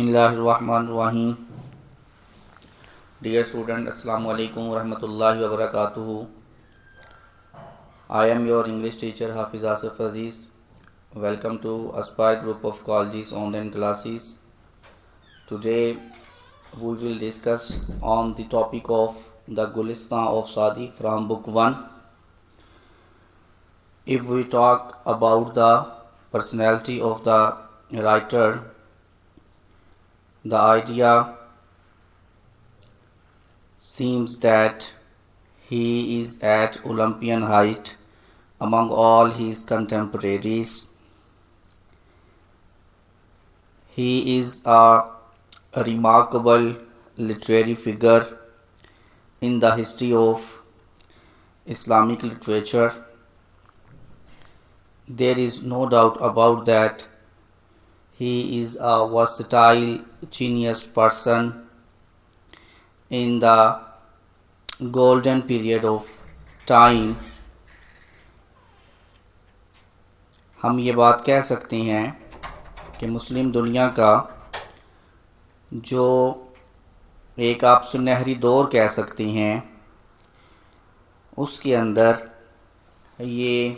اللہ الرحمن الرحیم. Dear student, Assalamu alaikum warahmatullahi wabarakatuh. I am your English teacher Hafiz Asif Aziz. Welcome to Aspire Group of Colleges online classes. Today we will discuss on the topic of the Gulistan of Saadi from book 1. If we talk about the personality of the writer, the idea seems that he is at Olympian height among all his contemporaries. He is a remarkable literary figure in the history of Islamic literature. There is no doubt about that. He is a versatile, genius person in the golden period of time. ہم یہ بات کہہ سکتے ہیں کہ مسلم دنیا کا جو ایک آپ سنہری دور کہہ سکتے ہیں، اس کے اندر یہ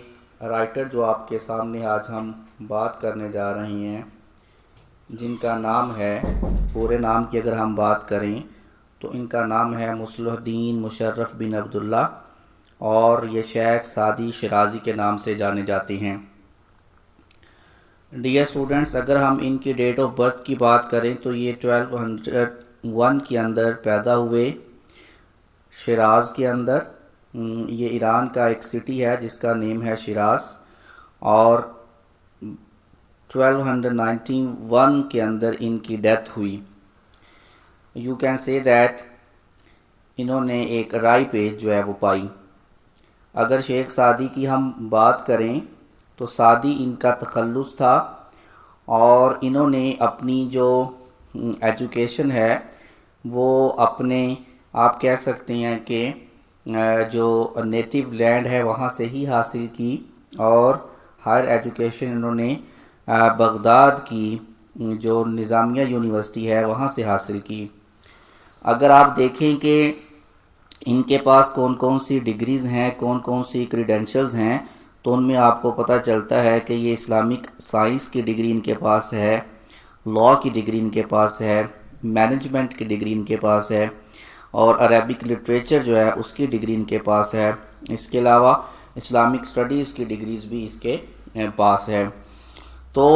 رائٹر جو آپ کے سامنے آج ہم بات کرنے جا رہے ہیں، جن کا نام ہے، پورے نام کی اگر ہم بات کریں تو ان کا نام ہے مصلح الدین مشرف بن عبداللہ، اور یہ شیخ سعدی شیرازی کے نام سے جانے جاتے ہیں. ڈیئر اسٹوڈنٹس، اگر ہم ان کی ڈیٹ آف برتھ کی بات کریں تو یہ 1201 کے اندر پیدا ہوئے شیراز کے اندر. یہ ایران کا ایک سٹی ہے جس کا نیم ہے شیراز، اور 1291 کے اندر ان کی ڈیتھ ہوئی. یو کین سے دیٹ انہوں نے ایک رائی پیج جو ہے وہ پائی. اگر شیخ سعدی کی ہم بات کریں تو سعدی ان کا تخلص تھا، اور انہوں نے اپنی جو ایجوکیشن ہے وہ اپنے آپ کہہ سکتے ہیں کہ جو نیٹیو لینڈ ہے وہاں سے ہی حاصل کی، اور ہائر ایجوکیشن انہوں نے بغداد کی جو نظامیہ یونیورسٹی ہے وہاں سے حاصل کی. اگر آپ دیکھیں کہ ان کے پاس کون کون سی ڈگریز ہیں، کون کون سی کریڈینشلز ہیں، تو ان میں آپ کو پتہ چلتا ہے کہ یہ اسلامک سائنس کی ڈگری ان کے پاس ہے، لاء کی ڈگری ان کے پاس ہے، مینجمنٹ کی ڈگری ان کے پاس ہے، اور عربک لٹریچر جو ہے اس کی ڈگری ان کے پاس ہے. اس کے علاوہ اسلامک اسٹڈیز کی ڈگریز بھی اس کے پاس ہے. تو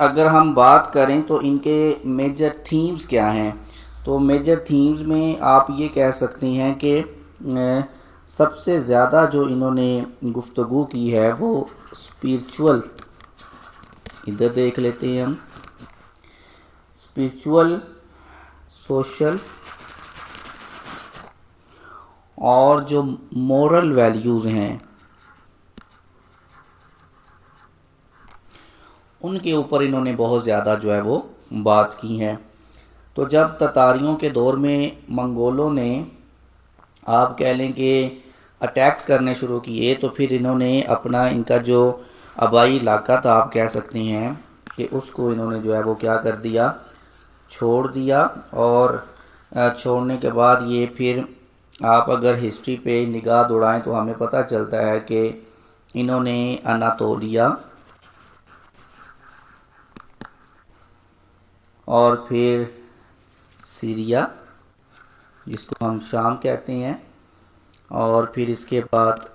اگر ہم بات کریں تو ان کے میجر تھیمز کیا ہیں، تو میجر تھیمز میں آپ یہ کہہ سکتے ہیں کہ سب سے زیادہ جو انہوں نے گفتگو کی ہے وہ اسپریچول، ادھر دیکھ لیتے ہیں ہم، اسپریچول، سوشل اور جو مورل ویلیوز ہیں ان کے اوپر انہوں نے بہت زیادہ جو ہے وہ بات کی ہے. تو جب تتاریوں کے دور میں منگولوں نے آپ کہہ لیں کہ اٹیکس کرنے شروع کیے، تو پھر انہوں نے اپنا ان کا جو آبائی علاقہ تھا آپ کہہ سکتے ہیں کہ اس کو انہوں نے جو ہے وہ کیا کر دیا، چھوڑ دیا. اور چھوڑنے کے بعد یہ پھر آپ اگر ہسٹری پہ نگاہ دوڑائیں تو ہمیں پتہ چلتا ہے کہ انہوں نے اناطولیہ اور پھر سیریا جس کو ہم شام کہتے ہیں، اور پھر اس کے بعد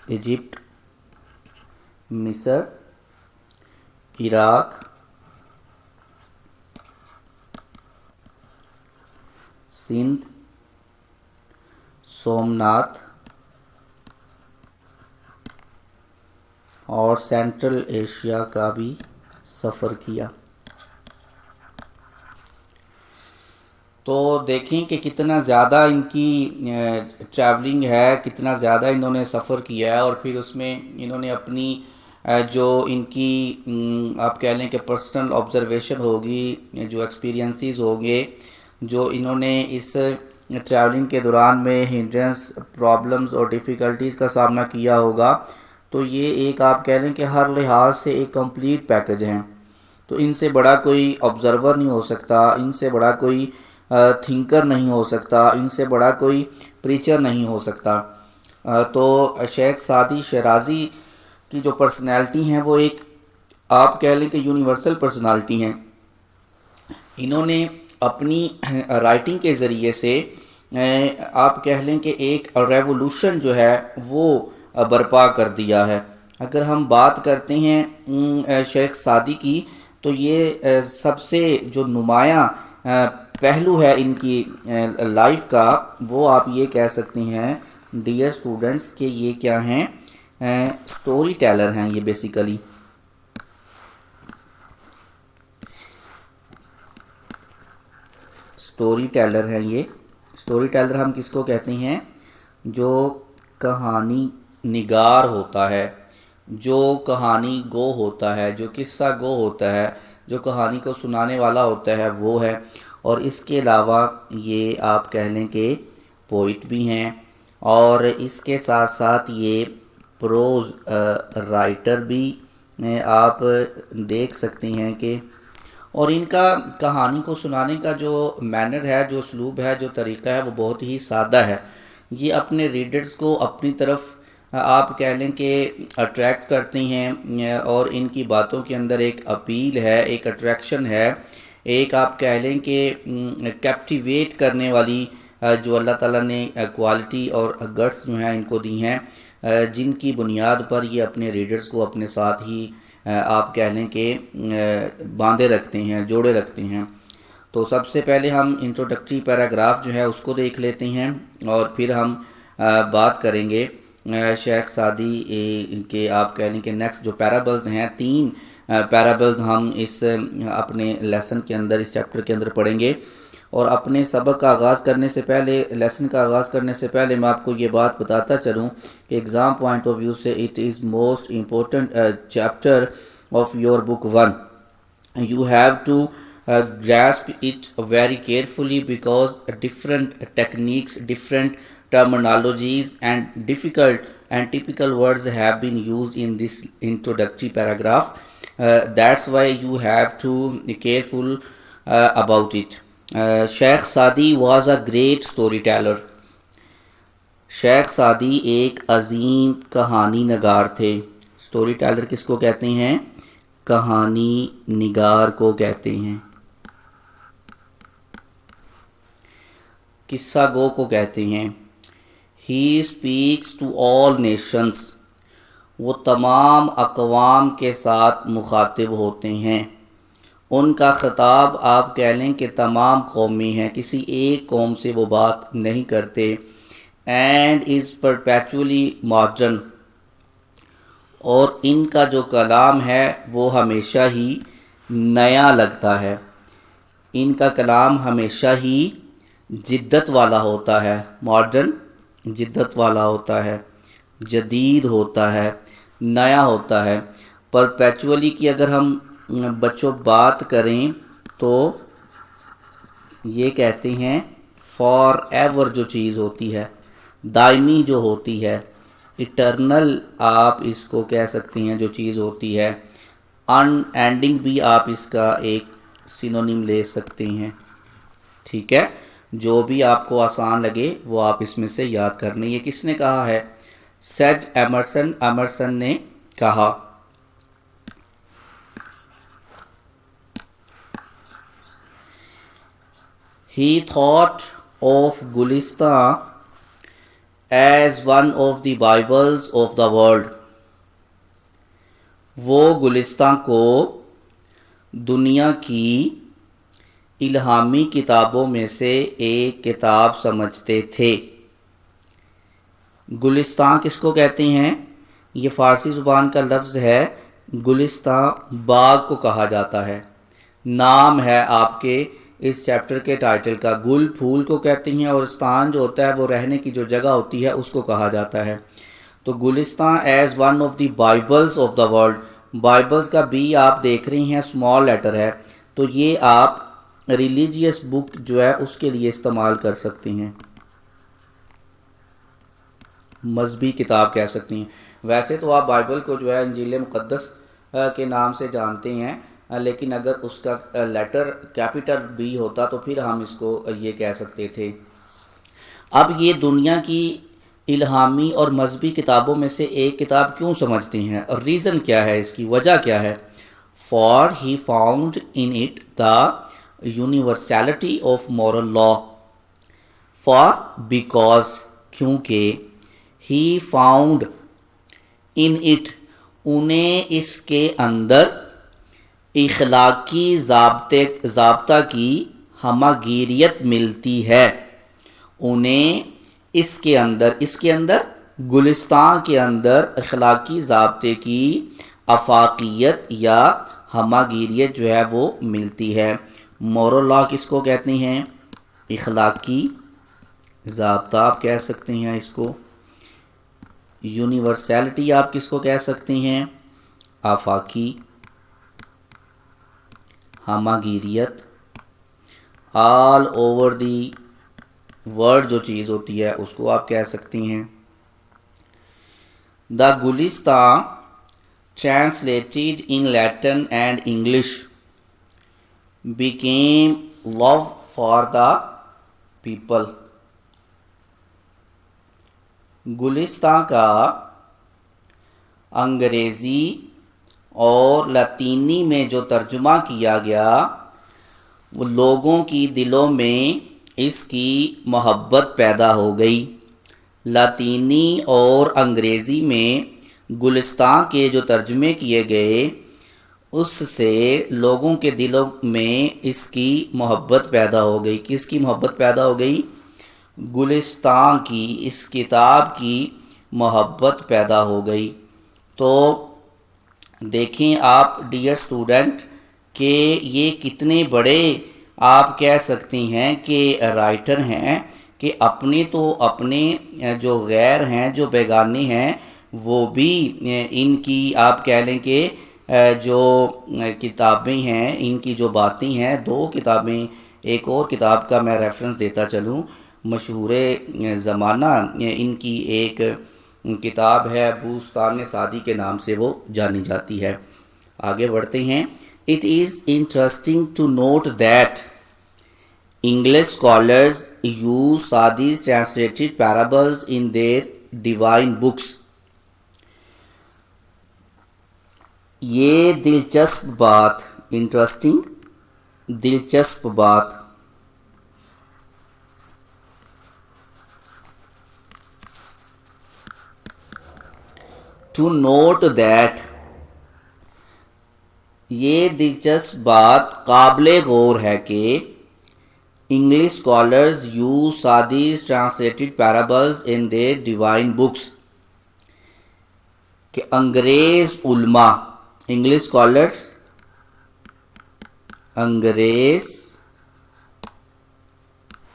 ایجپٹ، مصر، عراق، سندھ، سومناتھ اور سینٹرل ایشیا کا بھی سفر کیا. تو دیکھیں کہ کتنا زیادہ ان کی ٹریولنگ ہے، کتنا زیادہ انہوں نے سفر کیا ہے، اور پھر اس میں انہوں نے اپنی جو ان کی آپ کہہ لیں کہ پرسنل آبزرویشن ہوگی، جو ایکسپیرینسز ہوں گے، جو انہوں نے اس ٹریولنگ کے دوران میں ہنڈرنس، پرابلمز اور ڈیفیکلٹیز کا سامنا کیا ہوگا، تو یہ ایک آپ کہہ لیں کہ ہر لحاظ سے ایک کمپلیٹ پیکج ہیں. تو ان سے بڑا کوئی آبزرور نہیں ہو سکتا، ان سے بڑا کوئی تھنکر نہیں ہو سکتا، ان سے بڑا کوئی پریچر نہیں ہو سکتا۔ تو شیخ سعدی شیرازی کی جو پرسنالٹی ہیں وہ ایک آپ کہہ لیں کہ یونیورسل پرسنالٹی ہیں۔ انہوں نے اپنی رائٹنگ کے ذریعے سے آپ کہہ لیں کہ ایک ریولوشن جو ہے وہ برپا کر دیا ہے۔ اگر ہم بات کرتے ہیں شیخ سعدی کی، تو یہ سب سے جو نمایاں پہلو ہے ان کی لائف کا، وہ آپ یہ کہہ سکتے ہیں ڈیئر اسٹوڈنٹس کہ یہ کیا ہیں، سٹوری ٹیلر ہیں یہ بیسیکلی۔ سٹوری ٹیلر ہیں یہ۔ سٹوری ٹیلر ہم کس کو کہتے ہیں؟ جو کہانی نگار ہوتا ہے، جو کہانی گو ہوتا ہے، جو قصہ گو ہوتا ہے، جو کہانی کو سنانے والا ہوتا ہے وہ ہے۔ اور اس کے علاوہ یہ آپ کہہ لیں کہ پوئٹ بھی ہیں، اور اس کے ساتھ ساتھ یہ پروز رائٹر بھی آپ دیکھ سکتے ہیں کہ، اور ان کا کہانی کو سنانے کا جو مینر ہے، جو اسلوب ہے، جو طریقہ ہے، وہ بہت ہی سادہ ہے۔ یہ اپنے ریڈرز کو اپنی طرف آپ کہہ لیں کہ اٹریکٹ کرتے ہیں، اور ان کی باتوں کے اندر ایک اپیل ہے، ایک اٹریکشن ہے، ایک آپ کہہ لیں کہ کیپٹیویٹ کرنے والی جو اللہ تعالیٰ نے کوالٹی اور گٹس جو ہیں ان کو دی ہیں، جن کی بنیاد پر یہ اپنے ریڈرز کو اپنے ساتھ ہی آپ کہہ لیں کہ باندھے رکھتے ہیں، جوڑے رکھتے ہیں۔ تو سب سے پہلے ہم انٹروڈکٹری پیراگراف جو ہے اس کو دیکھ لیتے ہیں، اور پھر ہم بات کریں گے شیخ سعدی کے آپ کہہ لیں کہ نیکسٹ جو پیرابلز ہیں، 3 پیرابلز ہم اس اپنے لیسن کے اندر، اس چیپٹر کے اندر پڑھیں گے۔ اور اپنے سبق کا آغاز کرنے سے پہلے، لیسن کا آغاز کرنے سے پہلے میں آپ کو یہ بات بتاتا چلوں کہ ایگزام پوائنٹ آف ویو سے it is most important chapter of your book 1۔ You have to grasp it very carefully because different techniques, different terminologies and difficult and typical words have been used in this introductory paragraph. That's why you have to be careful about it. Sheikh Sadi was a great storyteller. Sheikh Saadi ایک عظیم کہانی نگار تھے۔ Story tailor کس کو کہتے ہیں؟ کہانی نگار کو کہتے ہیں، قصہ گو کو کہتے ہیں۔ He speaks to all nations, وہ تمام اقوام کے ساتھ مخاطب ہوتے ہیں۔ ان کا خطاب آپ کہہ لیں کہ تمام قومی ہیں، کسی ایک قوم سے وہ بات نہیں کرتے۔ اینڈ از پرپیچولی ماڈرن، اور ان کا جو کلام ہے وہ ہمیشہ ہی نیا لگتا ہے۔ ان کا کلام ہمیشہ ہی جدت والا ہوتا ہے، ماڈرن جدت والا ہوتا ہے، جدید ہوتا ہے، نیا ہوتا ہے۔ پرپیچولی کی اگر ہم بچوں بات کریں تو یہ کہتے ہیں فار ایور جو چیز ہوتی ہے، دائمی جو ہوتی ہے، ایٹرنل آپ اس کو کہہ سکتے ہیں جو چیز ہوتی ہے۔ ان اینڈنگ بھی آپ اس کا ایک سینونیم لے سکتے ہیں، ٹھیک ہے؟ جو بھی آپ کو آسان لگے وہ آپ اس میں سے یاد کر لیں۔ یہ کس نے کہا ہے؟ سیڈ ایمرسن، ایمرسن نے کہا۔ He thought of Gulistan as one of the Bibles of the world. وہ گلستان کو دنیا کی الہامی کتابوں میں سے ایک کتاب سمجھتے تھے۔ گلستان کس کو کہتے ہیں؟ یہ فارسی زبان کا لفظ ہے۔ گلستان باغ کو کہا جاتا ہے، نام ہے آپ کے اس چیپٹر کے ٹائٹل کا۔ گل پھول کو کہتے ہیں، اور استان جو ہوتا ہے وہ رہنے کی جو جگہ ہوتی ہے اس کو کہا جاتا ہے۔ تو Gulistan is one of the bibles of the world, bibles کا بی آپ دیکھ رہی ہیں اسمال لیٹر ہے، تو یہ آپ ریلیجیس بک جو ہے اس کے لیے استعمال کر سکتے ہیں، مذہبی کتاب کہہ سکتی ہیں۔ ویسے تو آپ بائبل کو جو ہے انجیل مقدس کے نام سے جانتے ہیں، لیکن اگر اس کا لیٹر کیپٹل بی ہوتا تو پھر ہم اس کو یہ کہہ سکتے تھے۔ اب یہ دنیا کی الہامی اور مذہبی کتابوں میں سے ایک کتاب کیوں سمجھتے ہیں، اور ریزن کیا ہے، اس کی وجہ کیا ہے؟ For he found in it the university of moral law, for because کیونکہ، ہی فاؤنڈ ان اٹ انہیں اس کے اندر، اخلاقی ضابطہ کی ہمہ ملتی ہے، انہیں اس کے اندر گلستان کے اندر اخلاقی ضابطے کی افاقیت یا ہمہ گیریت جو ہے وہ ملتی ہے۔ مورل لا کس کو کہتے ہیں؟ اخلاقی ضابطہ آپ کہہ سکتے ہیں اس کو۔ یونیورسلٹی آپ کس کو کہہ سکتے ہیں؟ آفاقی ہمہ گیریت، آل اوور دی ورڈ جو چیز ہوتی ہے اس کو آپ کہہ سکتی ہیں۔ The Gulistan translated in Latin and English became love for the people۔ Gulistan کا انگریزی اور لاطینی میں جو ترجمہ کیا گیا وہ لوگوں کی دلوں میں اس کی محبت پیدا ہو گئی۔ لاطینی اور انگریزی میں گلستان کے جو ترجمے کیے گئے اس سے لوگوں کے دلوں میں اس کی محبت پیدا ہو گئی۔ کس کی محبت پیدا ہو گئی؟ گلستان کی، اس کتاب کی محبت پیدا ہو گئی۔ تو دیکھیں آپ ڈیئر اسٹوڈنٹ کہ یہ کتنے بڑے آپ کہہ سکتی ہیں کہ رائٹر ہیں کہ اپنے جو غیر ہیں، جو بیگانے ہیں، وہ بھی ان کی آپ کہہ لیں کہ جو کتابیں ہیں، ان کی جو باتیں ہیں، دو کتابیں، ایک اور کتاب کا میں ریفرنس دیتا چلوں، مشہور زمانہ ان کی ایک کتاب ہے بوستان سعدی کے نام سے وہ جانی جاتی ہے۔ آگے بڑھتے ہیں۔ It is interesting to note that English scholars use Sadi's translated parables in their divine books۔ یہ دلچسپ بات، انٹرسٹنگ، دلچسپ بات، to note that، یہ دلچسپ بات قابل غور ہے کہ English scholars use Saadi's translated parables in their divine books, کہ انگریز علماء، انگلش اسکالرز، انگریز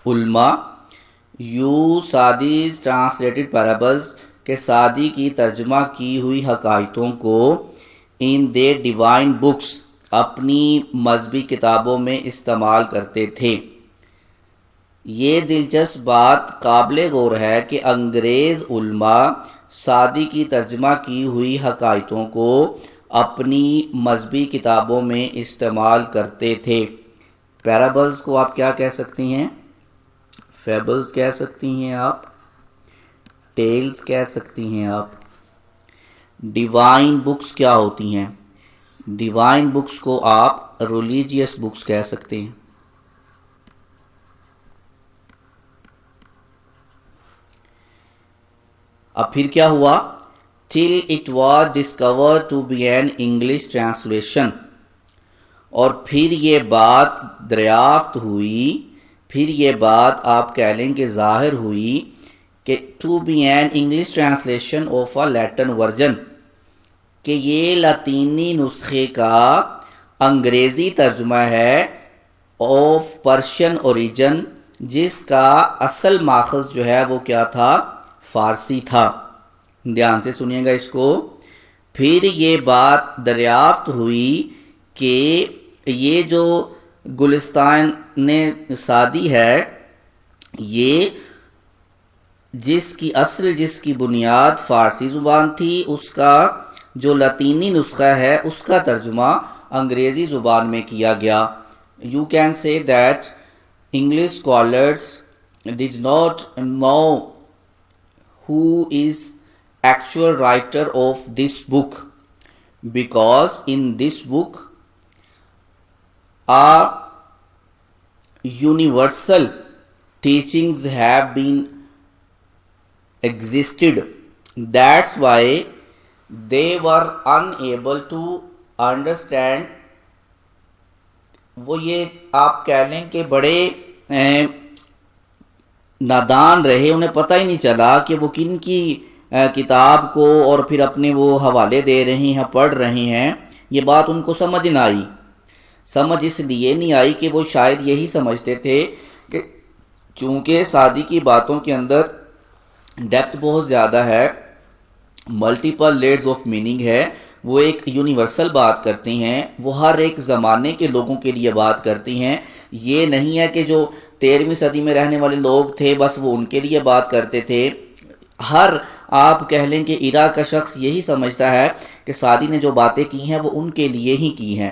علماء یوز سادیز ٹرانسلیٹڈ پیرابلز، کہ سعدی کی ترجمہ کی ہوئی حکایتوں کو ان دے ڈیوائن بکس، اپنی مذہبی کتابوں میں استعمال کرتے تھے۔ یہ دلچسپ بات قابل غور ہے کہ انگریز علماء سعدی کی ترجمہ کی ہوئی حکایتوں کو اپنی مذہبی کتابوں میں استعمال کرتے تھے۔ پیرابلز کو آپ کیا کہہ سکتی ہیں؟ فیبلز کہہ سکتی ہیں آپ، ٹیلز کہہ سکتی ہیں آپ۔ ڈیوائن بکس کیا ہوتی ہیں؟ ڈیوائن بکس کو آپ ریلیجیس بکس کہہ سکتے ہیں۔ اب پھر کیا ہوا؟ till it was discovered to be an English translation، اور پھر یہ بات دریافت ہوئی، پھر یہ بات آپ کہہ لیں کہ ظاہر ہوئی کہ to be an English translation of a Latin version، کہ یہ لاطینی نسخے کا انگریزی ترجمہ ہے آف پرشین اوریجن، جس کا اصل ماخذ جو ہے وہ کیا تھا؟ فارسی تھا۔ دھیان سے سنیے گا اس کو۔ پھر یہ بات دریافت ہوئی کہ یہ جو گلستان سعدی ہے، یہ جس کی بنیاد فارسی زبان تھی، اس کا جو لاطینی نسخہ ہے اس کا ترجمہ انگریزی زبان میں کیا گیا. You can say that English scholars did not know who is actual writer of this book, because in this book are universal teachings have been existed. That's why they were unable to understand. وہ یہ آپ کہہ لیں کہ بڑے نادان رہے، انہیں پتہ ہی نہیں چلا کہ وہ کن کی کتاب کو اور پھر اپنے وہ حوالے دے رہے ہیں، پڑھ رہے ہیں. یہ بات ان کو سمجھ نہ آئی. سمجھ اس لیے نہیں آئی کہ وہ شاید یہی سمجھتے تھے کہ چونکہ سعدی کی باتوں کے اندر ڈیپتھ بہت زیادہ ہے، ملٹیپل لیئرز آف میننگ ہے، وہ ایک یونیورسل بات کرتی ہیں، وہ ہر ایک زمانے کے لوگوں کے لیے بات کرتی ہیں. یہ نہیں ہے کہ جو 13ویں صدی میں رہنے والے لوگ تھے بس وہ ان کے لیے بات کرتے تھے. ہر آپ کہہ لیں کہ ایرا کا شخص یہی سمجھتا ہے کہ سعدی نے جو باتیں کی ہیں وہ ان کے لیے ہی کی ہیں.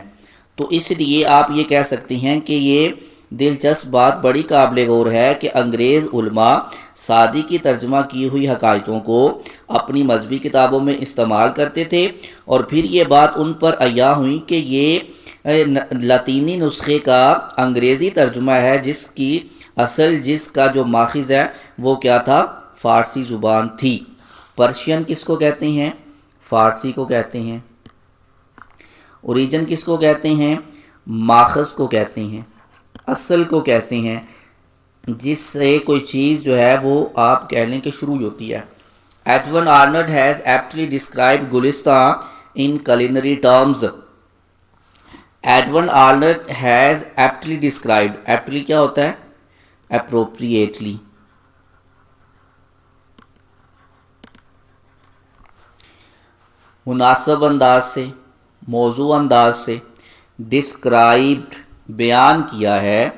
تو اس لیے آپ یہ کہہ سکتی ہیں کہ یہ دلچسپ بات بڑی قابل غور ہے کہ انگریز علماء سعدی کی ترجمہ کی ہوئی حکایتوں کو اپنی مذہبی کتابوں میں استعمال کرتے تھے، اور پھر یہ بات ان پر عیاں ہوئی کہ یہ لاطینی نسخے کا انگریزی ترجمہ ہے، جس کا جو ماخذ ہے وہ کیا تھا؟ فارسی زبان تھی. پرشین کس کو کہتے ہیں؟ فارسی کو کہتے ہیں. اوریجن کس کو کہتے ہیں؟ ماخذ کو کہتے ہیں، اصل کو کہتے ہیں، جس سے کوئی چیز جو ہے وہ آپ کہہ لیں کہ شروع ہوتی ہے. Edwin Arnold has ایپٹلی described Gulistan in culinary terms. Edwin Arnold has ایپٹلی described, ایپٹلی کیا ہوتا ہے؟ اپروپریٹلی. مناسب انداز سے، موضوع انداز سے ڈسکرائبڈ بیان کیا ہے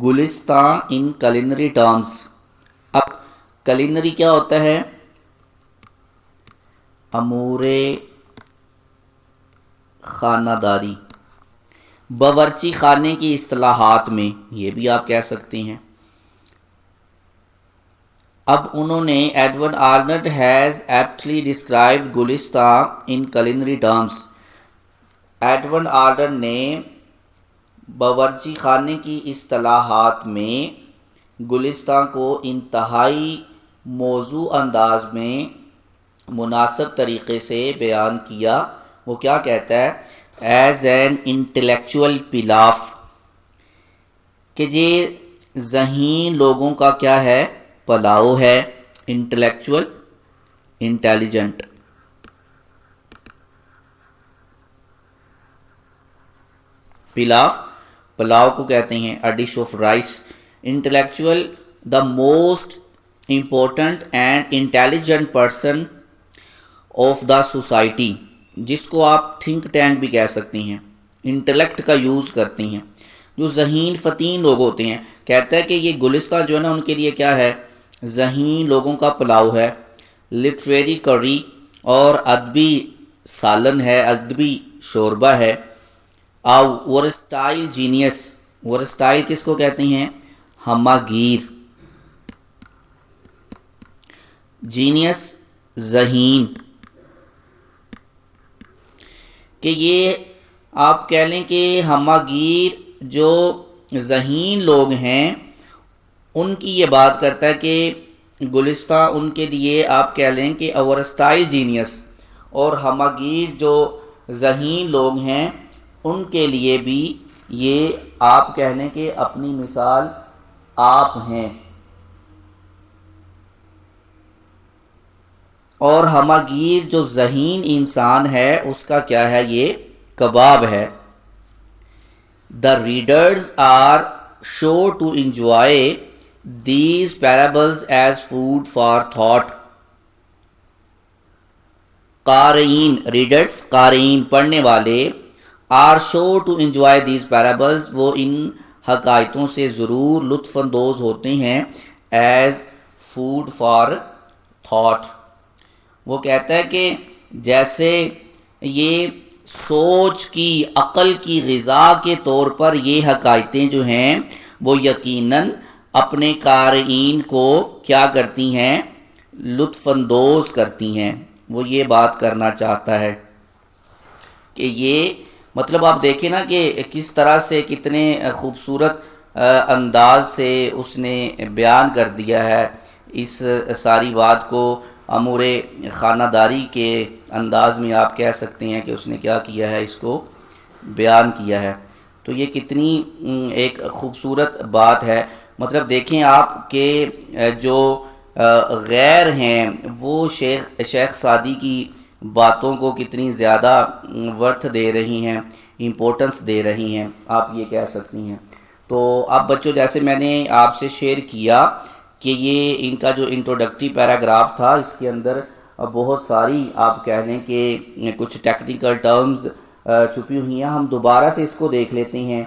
گلستان ان culinary terms. اب culinary کیا ہوتا ہے؟ امور خانہ داری، باورچی خانے کی اصطلاحات میں یہ بھی آپ کہہ سکتے ہیں. اب انہوں نے Edwin Arnold has ایپٹلی described Gulistan in culinary terms. Edwin Arnold نے باورچی خانے کی اصطلاحات میں گلستان کو انتہائی موزوں انداز میں مناسب طریقے سے بیان کیا. وہ کیا کہتا ہے؟ ایز این انٹلیکچوئل پلاف، کہ یہ ذہین لوگوں کا کیا ہے؟ پلاؤ ہے. Intellectual, intelligent. پلاؤ کو کہتے ہیں a dish of rice. Intellectual, the most important and intelligent person of the society، جس کو آپ تھنک ٹینک بھی کہہ سکتی ہیں، انٹلیکٹ کا یوز کرتی ہیں، جو ذہین فتین لوگ ہوتے ہیں. کہتا ہے کہ یہ گلستان جو ہے نا ان کے لیے کیا ہے؟ ذہین لوگوں کا پلاؤ ہے. لٹریری کری اور ادبی سالن ہے، ادبی شوربہ ہے. ورسٹائل جینیس، ورسٹائل کس کو کہتے ہیں؟ ہمہ گیر. جینیس ذہین، کہ یہ آپ کہہ لیں کہ ہمہ گیر جو ذہین لوگ ہیں ان کی یہ بات کرتا ہے کہ گلستان ان کے لیے آپ کہہ لیں کہ ورسٹائل جینیس، اور ہمہ گیر جو ذہین لوگ ہیں ان کے لیے بھی یہ آپ کہہ لیں کہ اپنی مثال آپ ہیں. اور ہمہ گیر جو ذہین انسان ہے اس کا کیا ہے؟ یہ کباب ہے. The readers are sure to enjoy these parables as food for thought. قارئین، ریڈرز قارئین پڑھنے والے، are sure to enjoy these parables وہ ان حکایتوں سے ضرور لطف اندوز ہوتے ہیں as food for thought. وہ کہتا ہے کہ جیسے یہ سوچ کی، عقل کی غذا کے طور پر یہ حکایتیں جو ہیں وہ یقیناً اپنے قارئین کو کیا کرتی ہیں؟ لطف اندوز کرتی ہیں۔ وہ یہ بات کرنا چاہتا ہے کہ یہ مطلب آپ دیکھیں نا کہ کس طرح سے کتنے خوبصورت انداز سے اس نے بیان کر دیا ہے اس ساری بات کو، امور خانہ داری کے انداز میں آپ کہہ سکتے ہیں کہ اس نے کیا کیا ہے، اس کو بیان کیا ہے۔ تو یہ کتنی ایک خوبصورت بات ہے۔ مطلب دیکھیں آپ کہ جو غیر ہیں وہ شیخ سعدی کی باتوں کو کتنی زیادہ ورتھ دے رہی ہیں، امپورٹنس دے رہی ہیں، آپ یہ کہہ سکتی ہیں۔ تو اب بچوں جیسے میں نے آپ سے شیئر کیا کہ یہ ان کا جو انٹروڈکٹری پیراگراف تھا، اس کے اندر بہت ساری آپ کہہ لیں کہ کچھ ٹیکنیکل ٹرمز چھپی ہوئی ہیں۔ ہم دوبارہ سے اس کو دیکھ لیتے ہیں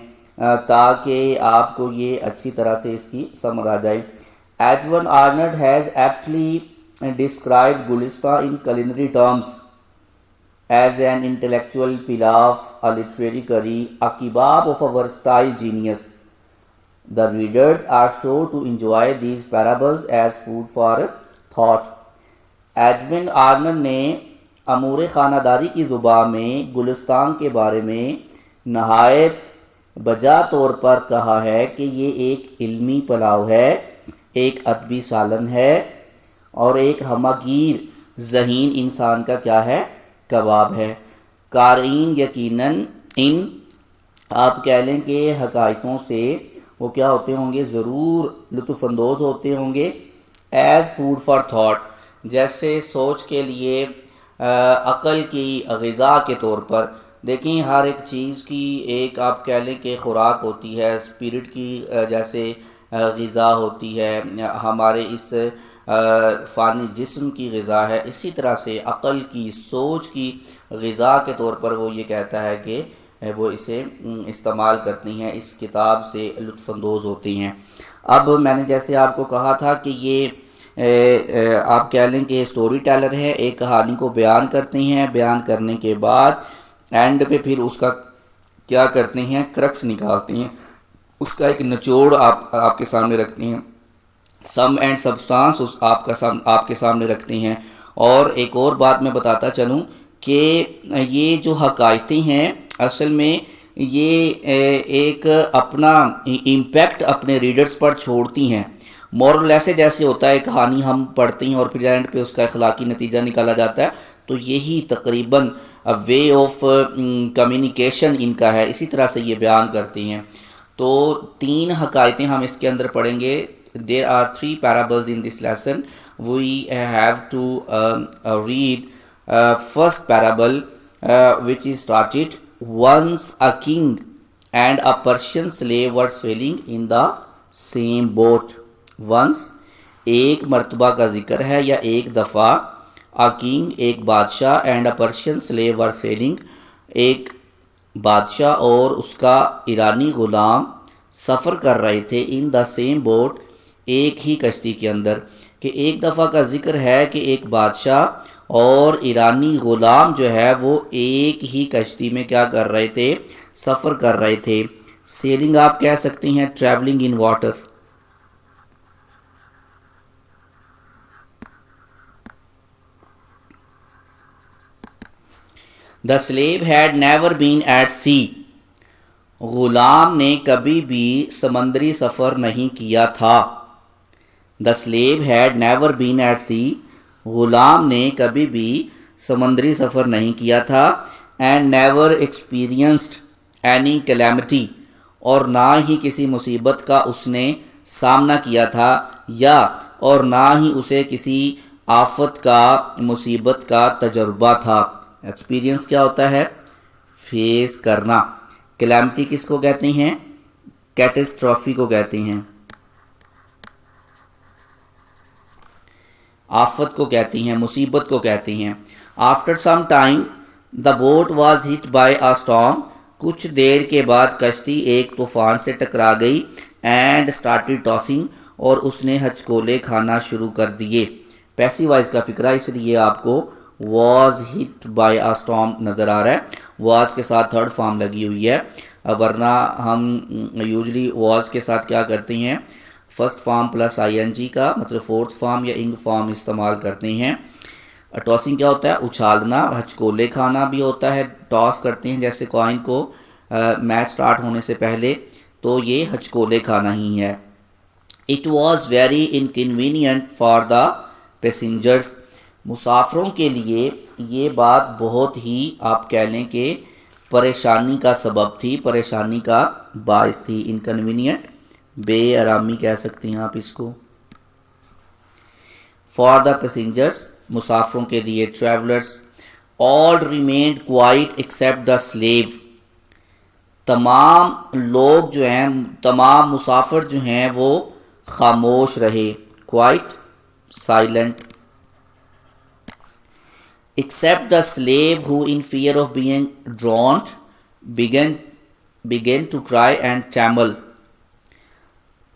تاکہ آپ کو یہ اچھی طرح سے اس کی سمجھ آ جائے۔ Edwin Arnold has ایپٹلی described Gulistan in culinary terms as an intellectual pilaf, a literary curry, a kebab of a versatile genius. The readers are sure to enjoy these parables as food for thought. Edwin Arnold نے امور خانہ داری کی زبان میں گلستان کے بارے میں نہایت بجا طور پر کہا ہے کہ یہ ایک علمی پلاؤ ہے، ایک ادبی سالن ہے اور ایک ہمہ گیر ذہین انسان کا کیا ہے؟ کباب ہے۔ قارئین یقیناً ان آپ کہہ لیں کہ حکایتوں سے وہ کیا ہوتے ہوں گے؟ ضرور لطف اندوز ہوتے ہوں گے۔ ایز فوڈ فار تھاٹ، جیسے سوچ کے لیے عقل کی غذا کے طور پر۔ دیکھیں ہر ایک چیز کی ایک آپ کہہ لیں کہ خوراک ہوتی ہے، اسپرٹ کی جیسے غذا ہوتی ہے، ہمارے اس فانی جسم کی غذا ہے، اسی طرح سے عقل کی، سوچ کی غذا کے طور پر وہ یہ کہتا ہے کہ وہ اسے استعمال کرتی ہیں، اس کتاب سے لطف اندوز ہوتی ہیں۔ اب میں نے جیسے آپ کو کہا تھا کہ یہ آپ کہہ لیں کہ اسٹوری ٹیلر ہے، ایک کہانی کو بیان کرتے ہیں، بیان کرنے کے بعد اینڈ پہ پھر اس کا کیا کرتے ہیں؟ کرکس نکالتے ہیں، اس کا ایک نچوڑ آپ کے سامنے رکھتے ہیں، سم اینڈ سبسٹانس آپ کے سامنے رکھتے ہیں۔ اور ایک اور بات میں بتاتا چلوں کہ یہ جو حکایتیں ہیں اصل میں یہ ایک اپنا امپیکٹ اپنے ریڈرز پر چھوڑتی ہیں۔ مورل ایسے جیسے ہوتا ہے کہانی ہم پڑھتے ہیں اور پھر اینڈ پہ اس کا اخلاقی نتیجہ نکالا جاتا ہے، تو یہی تقریباً وے آف کمیونیکیشن ان کا ہے، اسی طرح سے یہ بیان کرتی ہیں۔ تو 3 حکایتیں ہم اس کے اندر پڑھیں گے۔ There are 3 parables in this lesson. We have to read first parable which is started. Once a king and a Persian slave were sailing in the same boat. Once ایک مرتبہ کا ذکر ہے یا ایک دفعہ، a king ایک بادشاہ and a Persian slave were sailing ایک بادشاہ اور اس کا ایرانی غلام سفر کر رہے تھے in the same boat ایک ہی کشتی کے اندر۔ کہ ایک دفعہ کا ذکر ہے کہ ایک بادشاہ اور ایرانی غلام جو ہے وہ ایک ہی کشتی میں کیا کر رہے تھے؟ سفر کر رہے تھے۔ سیلنگ آپ کہہ سکتے ہیں travelling in water. The slave had never been at sea. Ghulam نے کبھی بھی سمندری سفر نہیں کیا تھا۔ The slave had never been at sea. Ghulam نے کبھی بھی سمندری سفر نہیں کیا تھا۔ And never experienced any calamity. اور نہ ہی کسی مصیبت کا اس نے سامنا کیا تھا، یا اور نہ ہی اسے کسی آفت کا، مصیبت کا تجربہ تھا۔ ایکسپیرینس کیا ہوتا ہے؟ فیس کرنا۔ کلیمٹی کس کو کہتے ہیں؟ کیٹسٹرافی کو کہتے ہیں، آفت کو کہتی ہیں، مصیبت کو کہتی ہیں۔ After some time the boat was hit by a storm. کچھ دیر کے بعد کشتی ایک طوفان سے ٹکرا گئی. اینڈ اسٹارٹڈ ٹاسنگ، اور اس نے ہچکولے کھانا شروع کر دیے. پیسیو وائز کا فقرہ اس لیے آپ کو was hit by a storm نظر آ رہا ہے، واز کے ساتھ تھرڈ فارم لگی ہوئی ہے، ورنہ ہم یوزلی واز کے ساتھ کیا کرتے ہیں، first form plus I N G کا مطلب فورتھ فارم یا انگ فارم استعمال کرتے ہیں۔ ٹاسنگ کیا ہوتا ہے، اچھالنا، ہچکولے کھانا بھی ہوتا ہے، ٹاس کرتے ہیں جیسے کوائن کو میچ سٹارٹ ہونے سے پہلے، تو یہ ہچکولے کھانا ہی ہے۔ It was very inconvenient for the passengers, مسافروں کے لیے یہ بات بہت ہی آپ کہہ لیں کہ پریشانی کا سبب تھی، پریشانی کا باعث تھی۔ انکنوینئنٹ بے آرامی کہہ سکتے ہیں آپ اس کو۔ فار دا پیسنجرس مسافروں کے لیے، travellers all remained quite accept the sleeve, تمام لوگ جو ہیں، تمام مسافر جو ہیں وہ خاموش رہے، quiet silent, except the slave who in fear of being drowned began to cry and tremble،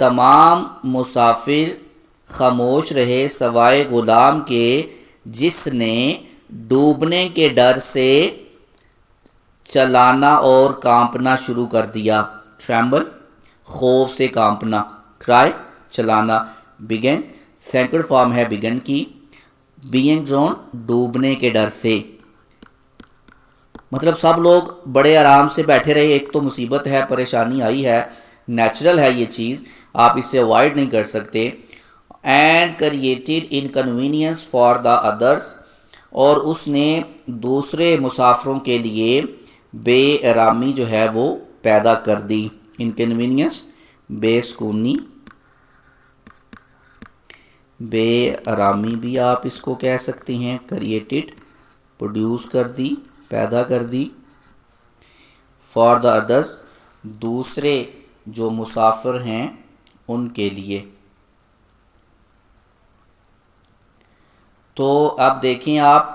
تمام مسافر خاموش رہے سوائے غلام کے جس نے ڈوبنے کے ڈر سے چلانا اور کانپنا شروع کر دیا، ٹریمبل خوف سے کانپنا، cry چلانا، begin سیکنڈ فارم ہے begin کی، being drowned ڈوبنے کے ڈر سے، مطلب سب لوگ بڑے آرام سے بیٹھے رہے، ایک تو مصیبت ہے، پریشانی آئی ہے، نیچرل ہے یہ چیز، آپ اس سے اوائڈ نہیں کر سکتے، and created inconvenience for the others, اور اس نے دوسرے مسافروں کے لیے بے آرامی جو ہے وہ پیدا کر دی، انکنوینئنس بے سکونی، بے آرامی بھی آپ اس کو کہہ سکتے ہیں، کریٹڈ پروڈیوس کر دی، پیدا کر دی، فار دا ادرس دوسرے جو مسافر ہیں ان کے لیے۔ تو اب دیکھیں آپ،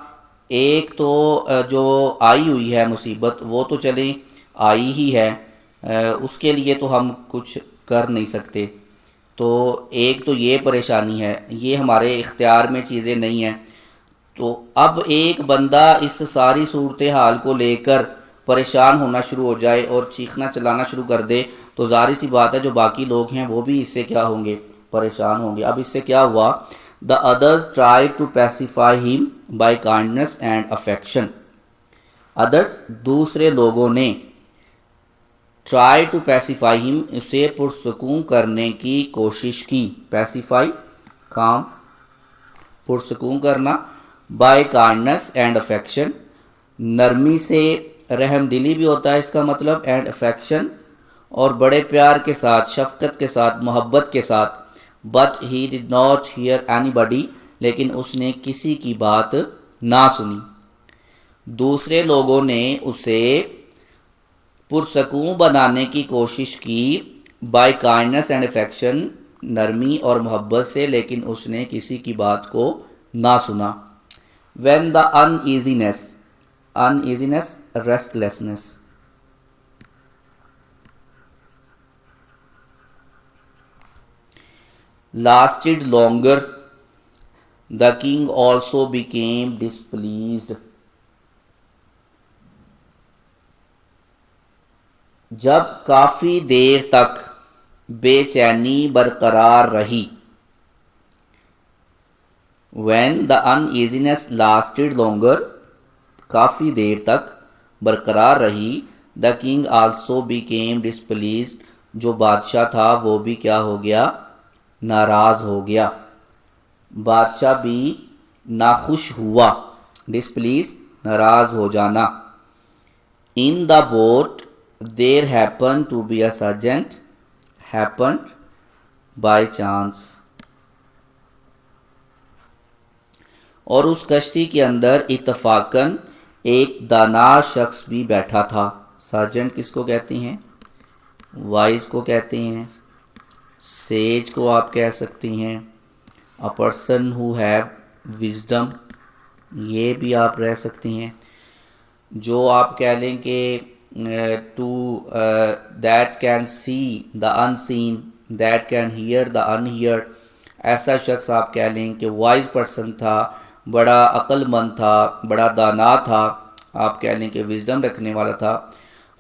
ایک تو جو آئی ہوئی ہے مصیبت وہ تو چلیں آئی ہی ہے، اس کے لیے تو ہم کچھ کر نہیں سکتے، تو ایک تو یہ پریشانی ہے، یہ ہمارے اختیار میں چیزیں نہیں ہیں، تو اب ایک بندہ اس ساری صورتحال کو لے کر پریشان ہونا شروع ہو جائے اور چیخنا چلانا شروع کر دے، تو ظاہر سی بات ہے جو باقی لوگ ہیں وہ بھی اس سے کیا ہوں گے، پریشان ہوں گے۔ اب اس سے کیا ہوا، the others tried to pacify him by kindness and affection، others دوسرے لوگوں نے try to pacify him اسے پرسکون کرنے کی کوشش کی، pacify calm پرسکون کرنا، by kindness and affection نرمی سے، رحم دلی بھی ہوتا ہے اس کا مطلب، and affection اور بڑے پیار کے ساتھ، شفقت کے ساتھ، محبت کے ساتھ، but he did not hear anybody لیکن اس نے کسی کی بات نہ سنی، دوسرے لوگوں نے اسے پرسکون بنانے کی کوشش کی by kindness and affection نرمی اور محبت سے، لیکن اس نے کسی کی بات کو نہ سنا۔ when the uneasiness restlessness lasted longer the king also became displeased، جب کافی دیر تک بے چینی برقرار رہی، when the uneasiness lasted longer کافی دیر تک برقرار رہی، the king also became displeased جو بادشاہ تھا وہ بھی کیا ہو گیا، ناراض ہو گیا، بادشاہ بھی ناخوش ہوا، ڈسپلیز ناراض ہو جانا۔ in the boat there happened to be a sergeant happened by chance، اور اس کشتی کے اندر اتفاقاً ایک دانا شخص بھی بیٹھا تھا، سرجنٹ کس کو کہتے ہیں، وائز کو کہتے ہیں، سیج کو آپ کہہ سکتے ہیں، a person who have wisdom یہ بھی آپ رہ سکتے ہیں، جو آپ کہہ لیں کہ to that can see the unseen that can hear the unheard، ایسا شخص آپ کہہ لیں کہ وائز پرسن تھا، بڑا عقل مند تھا، بڑا دانا تھا، آپ کہہ لیں کہ وزڈم رکھنے والا تھا.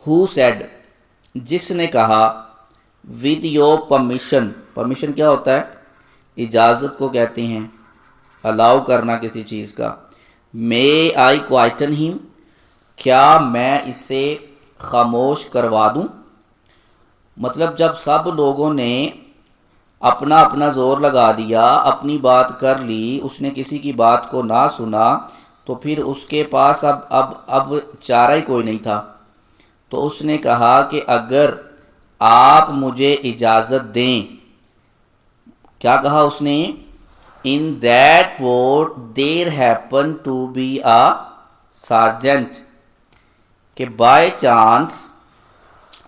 ہو سیڈ، جس نے کہا، ود یور پرمیشن، پرمیشن کیا ہوتا ہے؟ اجازت کو کہتے ہیں، الاؤ کرنا کسی چیز کا. مے آئی کوائٹن ہم، کیا میں اسے خاموش کروا دوں؟ مطلب جب سب لوگوں نے اپنا اپنا زور لگا دیا، اپنی بات کر لی، اس نے کسی کی بات کو نہ سنا، تو پھر اس کے پاس اب چارہ ہی کوئی نہیں تھا. تو اس نے کہا کہ اگر آپ مجھے اجازت دیں. کیا کہا اس نے؟ In that boat there happen to be a sergeant, کہ بائی چانس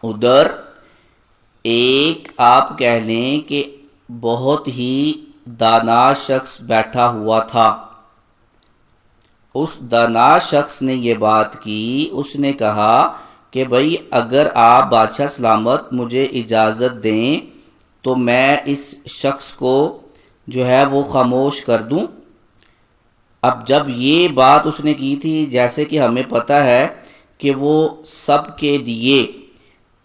ادھر ایک آپ کہہ لیں کہ بہت ہی دانا شخص بیٹھا ہوا تھا. اس دانا شخص نے یہ بات کی، اس نے کہا کہ بھائی اگر آپ بادشاہ سلامت مجھے اجازت دیں تو میں اس شخص کو جو ہے وہ خاموش کر دوں. اب جب یہ بات اس نے کی تھی، جیسے کہ ہمیں پتہ ہے کہ وہ سب کے لیے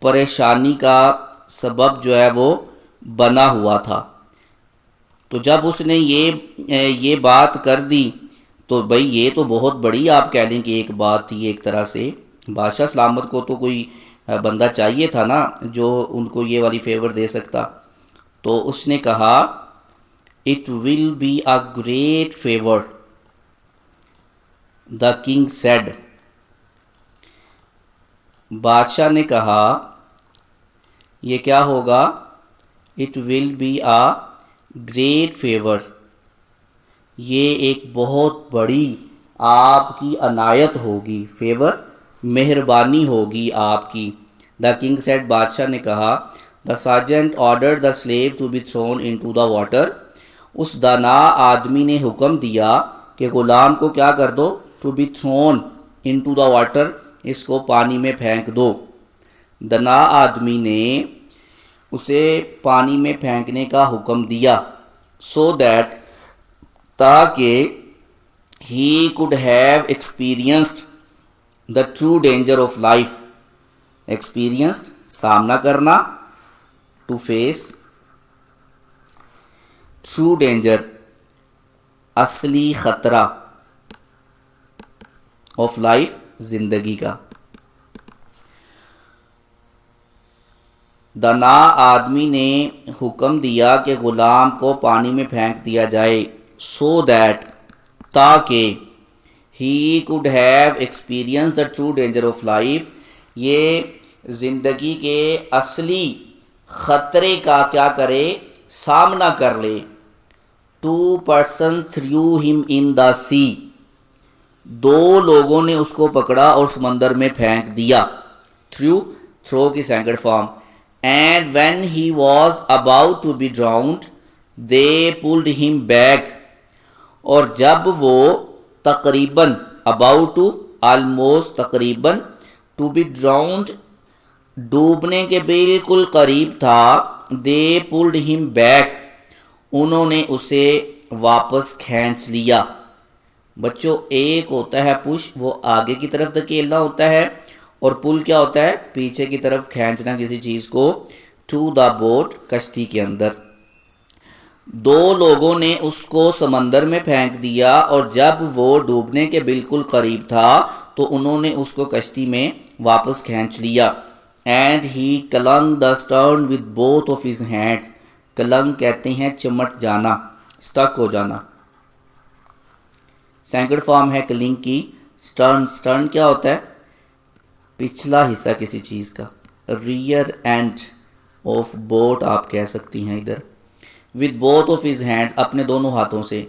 پریشانی کا سبب جو ہے وہ بنا ہوا تھا. تو جب اس نے یہ بات کر دی تو بھئی یہ تو بہت بڑی آپ کہہ لیں کہ ایک بات تھی. ایک طرح سے بادشاہ سلامت کو تو کوئی بندہ چاہیے تھا نا جو ان کو یہ والی فیور دے سکتا. تو اس نے کہا it will be a great favour, the king said. بادشاہ نے کہا یہ کیا ہوگا؟ It will be a great favour, یہ ایک بہت بڑی آپ کی عنایت ہوگی. فیور مہربانی ہوگی آپ کی. دا کنگ سیڈ، بادشاہ نے کہا. The sergeant order the slave to be thrown into the water. اس دانا آدمی نے حکم دیا کہ غلام کو کیا کر دو؟ To be thrown into the water, اس کو پانی میں پھینک دو. دانا آدمی نے اسے پانی میں پھینکنے کا حکم دیا. سو دیٹ، تاکہ ہی could have experienced the true danger of life. experienced سامنا کرنا، to face true danger اصلی خطرہ of life زندگی کا. دانا آدمی نے حکم دیا کہ غلام کو پانی میں پھینک دیا جائے. سو دیٹ، تاکہ ہی could have experienced the true danger of life، یہ زندگی کے اصلی خطرے کا کیا کرے؟ سامنا کر لے. 2 persons threw him in the sea، 2 لوگوں نے اس کو پکڑا اور سمندر میں پھینک دیا. throw کی سینکڑ form. And when he was about to be drowned they pulled him back، اور جب وہ تقریباً about to almost تقریباً to be drowned ڈوبنے کے بالکل قریب تھا، they pulled him back انہوں نے اسے واپس کھینچ لیا. بچوں ایک ہوتا ہے پش، وہ آگے کی طرف دھکیلنا ہوتا ہے، اور پل کیا ہوتا ہے؟ پیچھے کی طرف کھینچنا کسی چیز کو. ٹو دا بوٹ، کشتی کے اندر. 2 لوگوں نے اس کو سمندر میں پھینک دیا، اور جب وہ ڈوبنے کے بالکل قریب تھا تو انہوں نے اس کو کشتی میں واپس کھینچ لیا. And he clung the stern with both of his hands, clung کہتے ہیں چمٹ جانا، سٹک ہو جانا. سینکڑ فارم ہے کلنگ کی. سٹرن کیا ہوتا ہے؟ پچھلا حصہ کسی چیز کا. ریئر اینڈ آف بوٹ آپ کہہ سکتی ہیں ادھر. With both of his hands, اپنے دونوں ہاتھوں سے.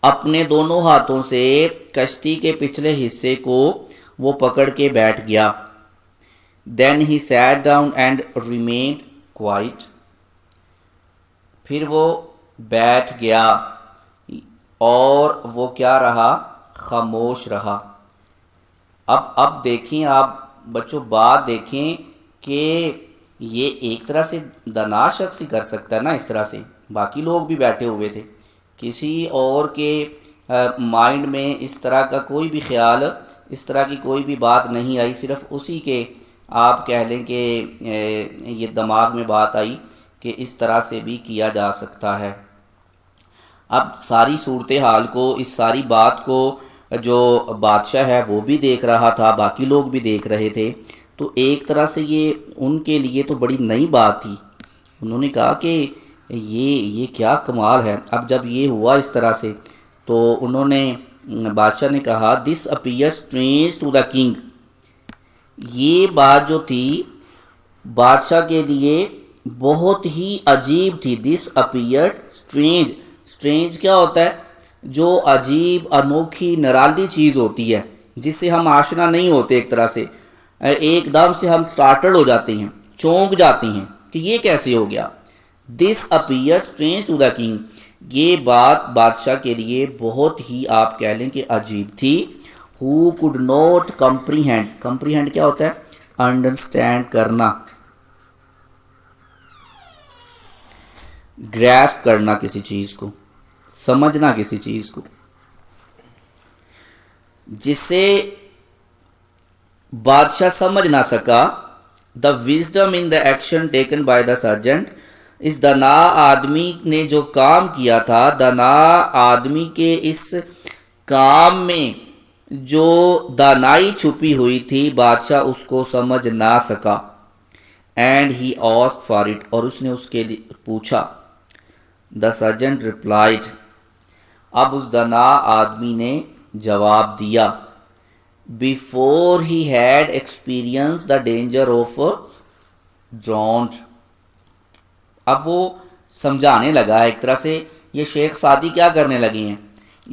اپنے دونوں ہاتھوں سے کشتی کے پچھلے حصے کو وہ پکڑ کے بیٹھ گیا. Then he sat down and remained quiet, پھر وہ بیٹھ گیا اور وہ کیا رہا؟ خاموش رہا. اب دیکھیں آپ بچوں، بات دیکھیں کہ یہ ایک طرح سے دانا شخص ہی کر سکتا ہے نا اس طرح سے. باقی لوگ بھی بیٹھے ہوئے تھے، کسی اور کے مائنڈ میں اس طرح کا کوئی بھی خیال، اس طرح کی کوئی بھی بات نہیں آئی، صرف اسی کے آپ کہہ لیں کہ یہ دماغ میں بات آئی کہ اس طرح سے بھی کیا جا سکتا ہے۔ اب ساری صورتحال کو، اس ساری بات کو جو بادشاہ ہے وہ بھی دیکھ رہا تھا، باقی لوگ بھی دیکھ رہے تھے، تو ایک طرح سے یہ ان کے لیے تو بڑی نئی بات تھی۔ انہوں نے کہا کہ یہ کیا کمال ہے۔ اب جب یہ ہوا اس طرح سے تو انہوں نے، بادشاہ نے کہا this appear strange to the king, یہ بات جو تھی بادشاہ کے لیے بہت ہی عجیب تھی۔ دس اپیئر اسٹرینج، اسٹرینج کیا ہوتا ہے؟ جو عجیب، انوکھی، نرالی چیز ہوتی ہے جس سے ہم آشنا نہیں ہوتے، ایک طرح سے ایک دم سے ہم سٹارٹڈ ہو جاتے ہیں، چونک جاتے ہیں کہ یہ کیسے ہو گیا۔ This appear strange to the king, یہ بات بادشاہ کے لیے بہت ہی آپ کہہ لیں کہ عجیب تھی۔ Who could not comprehend, comprehend کیا ہوتا ہے؟ انڈرسٹینڈ کرنا، گریسپ کرنا کسی چیز کو، سمجھنا کسی چیز کو، جس سے بادشاہ سمجھ نہ سکا۔ The wisdom in the action taken by the sergeant, اس دنا آدمی نے جو کام کیا تھا، دنا آدمی کے اس کام میں جو دانائی چھپی ہوئی تھی، بادشاہ اس کو سمجھ نہ سکا۔ And he asked for it, اور اس نے اس کے لیے پوچھا۔ دا سرجنٹ ریپلائڈ، اب اس دنا آدمی نے جواب دیا۔ Before he had experience the danger of drowned, اب وہ سمجھانے لگا ایک طرح سے۔ یہ شیخ سعدی کیا کرنے لگے ہیں؟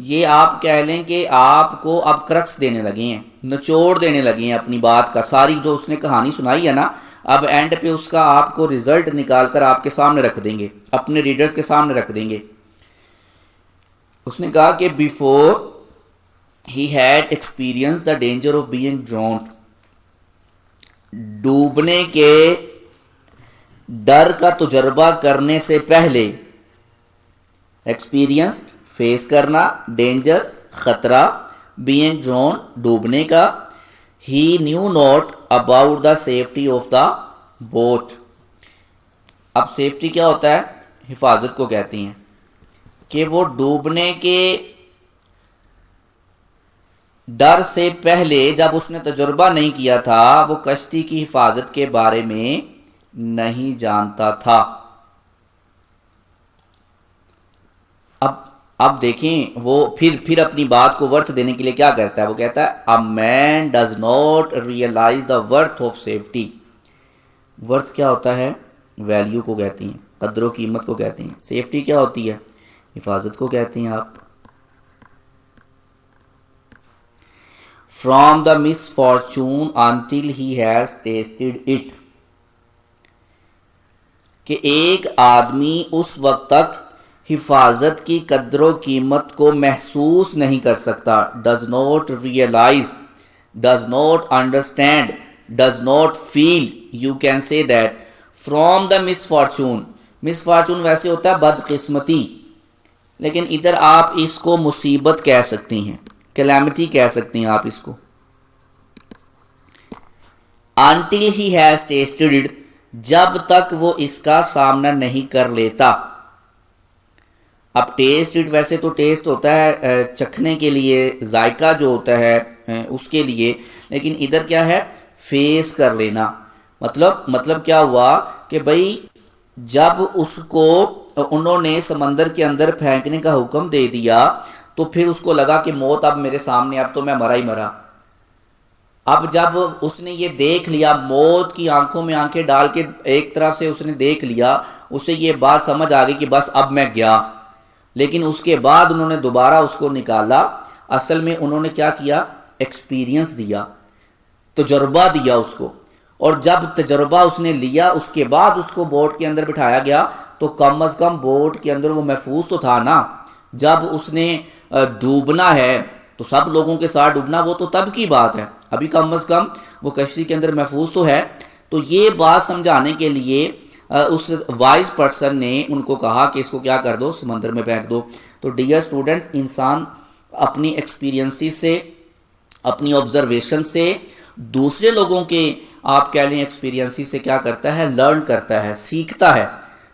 یہ آپ کہہ لیں کہ آپ کو اب کرکس دینے لگے ہیں، نچوڑ دینے لگے ہیں اپنی بات کا۔ ساری جو اس نے کہانی سنائی ہے نا، اب اینڈ پہ اس کا آپ کو رزلٹ نکال کر آپ کے سامنے رکھ دیں گے، اپنے ریڈرز کے سامنے رکھ دیں گے۔ اس نے کہا کہ before he had experience the danger of being drowned, ڈوبنے کے ڈر کا تجربہ کرنے سے پہلے، ایکسپیرئنس فیس کرنا، ڈینجر خطرہ، بینگ ڈرون ڈوبنے کا، he knew not about the safety of the boat. اب سیفٹی کیا ہوتا ہے؟ حفاظت کو کہتے ہیں، کہ وہ ڈوبنے کے ڈر سے پہلے جب اس نے تجربہ نہیں کیا تھا، وہ کشتی کی حفاظت کے بارے میں نہیں جانتا تھا۔ اب دیکھیں وہ پھر اپنی بات کو ورتھ دینے کے لیے کیا کرتا ہے؟ وہ کہتا ہے a man does not realise the worth of safety. Worth کیا ہوتا ہے؟ ویلیو کو کہتے ہیں، قدر و قیمت کو کہتے ہیں۔ سیفٹی کیا ہوتی ہے؟ حفاظت کو کہتے ہیں آپ۔ From the miss fortune until he has tested it, کہ ایک آدمی اس وقت تک حفاظت کی قدر و قیمت کو محسوس نہیں کر سکتا۔ Does not realise, does not understand, does not feel, you can say that. From the misfortune, misfortune ویسے ہوتا ہے بدقسمتی، لیکن ادھر آپ اس کو مصیبت کہہ سکتی ہیں، کلیمٹی کہہ سکتی ہیں آپ اس کو۔ Until he has tested it, جب تک وہ اس کا سامنا نہیں کر لیتا۔ اب ٹیسٹ اٹ ویسے تو ٹیسٹ ہوتا ہے چکھنے کے لیے، ذائقہ جو ہوتا ہے اس کے لیے، لیکن ادھر کیا ہے؟ فیس کر لینا۔ مطلب کیا ہوا کہ بھائی جب اس کو انہوں نے سمندر کے اندر پھینکنے کا حکم دے دیا تو پھر اس کو لگا کہ موت اب میرے سامنے، اب تو میں مرا ہی مرا۔ اب جب اس نے یہ دیکھ لیا، موت کی آنکھوں میں آنکھیں ڈال کے ایک طرف سے اس نے دیکھ لیا، اسے یہ بات سمجھ آ گئی کہ بس اب میں گیا۔ لیکن اس کے بعد انہوں نے دوبارہ اس کو نکالا۔ اصل میں انہوں نے کیا کیا؟ ایکسپیرینس دیا، تجربہ دیا اس کو، اور جب تجربہ اس نے لیا اس کے بعد اس کو بوٹ کے اندر بٹھایا گیا تو کم از کم بوٹ کے اندر وہ محفوظ تو تھا نا۔ جب اس نے ڈوبنا ہے تو سب لوگوں کے ساتھ ڈوبنا وہ تو تب کی بات ہے، ابھی کم از کم وہ کشتی کے اندر محفوظ تو ہے۔ تو یہ بات سمجھانے کے لیے اس وائز پرسن نے ان کو کہا کہ اس کو کیا کر دو؟ سمندر میں پھینک دو۔ تو ڈیئر اسٹوڈنٹس، انسان اپنی ایکسپیرینسی سے، اپنی آبزرویشن سے، دوسرے لوگوں کے آپ کہہ لیں ایکسپیرینسی سے کیا کرتا ہے، لرن کرتا ہے، سیکھتا ہے۔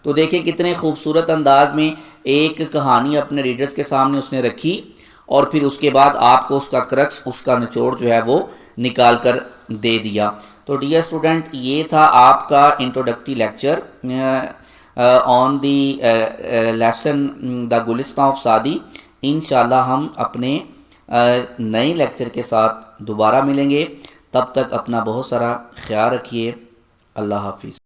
تو دیکھیں کتنے خوبصورت انداز میں ایک کہانی اپنے ریڈرز کے سامنے اس نے رکھی، اور پھر اس کے بعد آپ کو اس کا کرکس، اس کا نچوڑ جو ہے وہ نکال کر دے دیا۔ تو ڈیئر اسٹوڈنٹ، یہ تھا آپ کا introductory lecture on the lesson the Gulistan of Saadi. انشاءاللہ ہم اپنے نئے لیکچر کے ساتھ دوبارہ ملیں گے، تب تک اپنا بہت سارا خیال رکھیے۔ اللہ حافظ۔